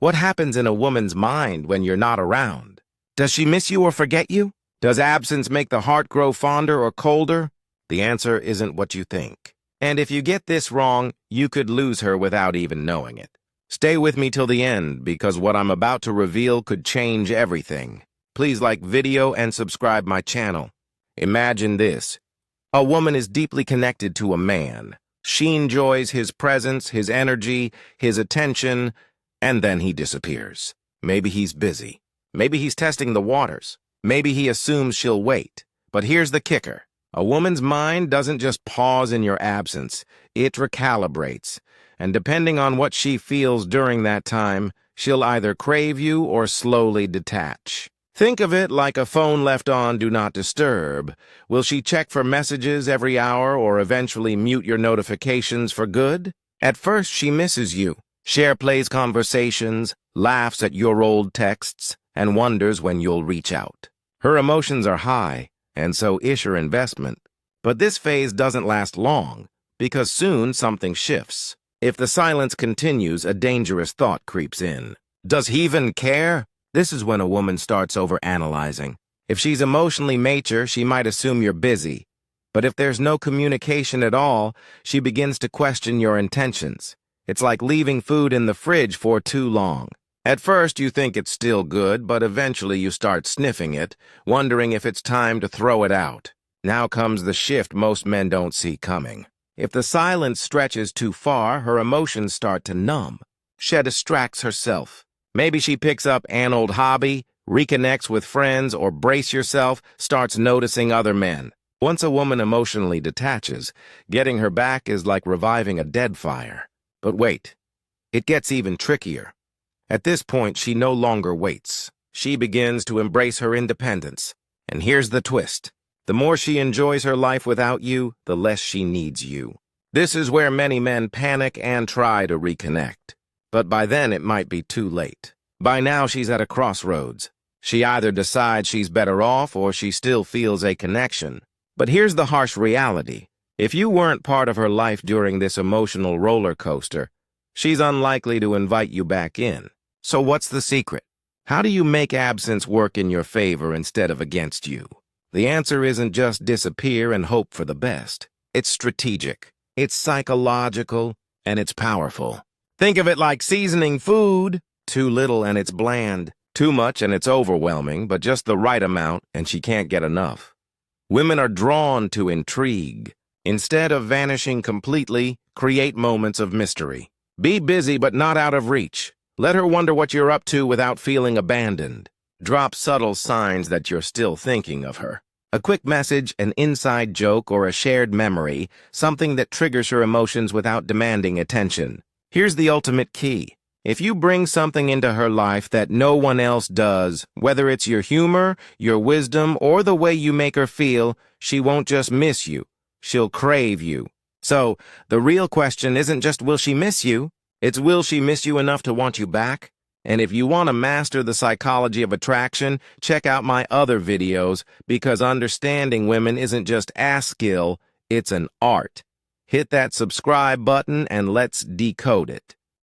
What happens in a woman's mind when you're not around? Does she miss you or forget you? Does absence make the heart grow fonder or colder? The answer isn't what you think. And if you get this wrong, you could lose her without even knowing it. Stay with me till the end, because what I'm about to reveal could change everything. Please like video and subscribe my channel. Imagine this. A woman is deeply connected to a man. She enjoys his presence, his energy, his attention, and then he disappears. Maybe he's busy. Maybe he's testing the waters. Maybe he assumes she'll wait. But here's the kicker. A woman's mind doesn't just pause in your absence. It recalibrates. And depending on what she feels during that time, she'll either crave you or slowly detach. Think of it like a phone left on Do Not Disturb. Will she check for messages every hour or eventually mute your notifications for good? At first, she misses you. Share plays conversations, laughs at your old texts, and wonders when you'll reach out. Her emotions are high, and so is her investment. But this phase doesn't last long, because soon something shifts. If the silence continues, a dangerous thought creeps in. Does he even care? This is when a woman starts overanalyzing. If she's emotionally mature, she might assume you're busy. But if there's no communication at all, she begins to question your intentions. It's like leaving food in the fridge for too long. At first, you think it's still good, but eventually you start sniffing it, wondering if it's time to throw it out. Now comes the shift most men don't see coming. If the silence stretches too far, her emotions start to numb. She distracts herself. Maybe she picks up an old hobby, reconnects with friends, or brace yourself, starts noticing other men. Once a woman emotionally detaches, getting her back is like reviving a dead fire. But wait, it gets even trickier. At this point, she no longer waits. She begins to embrace her independence. And here's the twist. The more she enjoys her life without you, the less she needs you. This is where many men panic and try to reconnect. But by then, it might be too late. By now, she's at a crossroads. She either decides she's better off or she still feels a connection. But here's the harsh reality. If you weren't part of her life during this emotional roller coaster, she's unlikely to invite you back in. So what's the secret? How do you make absence work in your favor instead of against you? The answer isn't just disappear and hope for the best. It's strategic, it's psychological, and it's powerful. Think of it like seasoning food. Too little and it's bland. Too much and it's overwhelming, but just the right amount and she can't get enough. Women are drawn to intrigue. Instead of vanishing completely, create moments of mystery. Be busy but not out of reach. Let her wonder what you're up to without feeling abandoned. Drop subtle signs that you're still thinking of her. A quick message, an inside joke, or a shared memory, something that triggers her emotions without demanding attention. Here's the ultimate key. If you bring something into her life that no one else does, whether it's your humor, your wisdom, or the way you make her feel, she won't just miss you. She'll crave you. So, the real question isn't just will she miss you, it's will she miss you enough to want you back? And if you want to master the psychology of attraction, check out my other videos, because understanding women isn't just a skill, it's an art. Hit that subscribe button and let's decode it.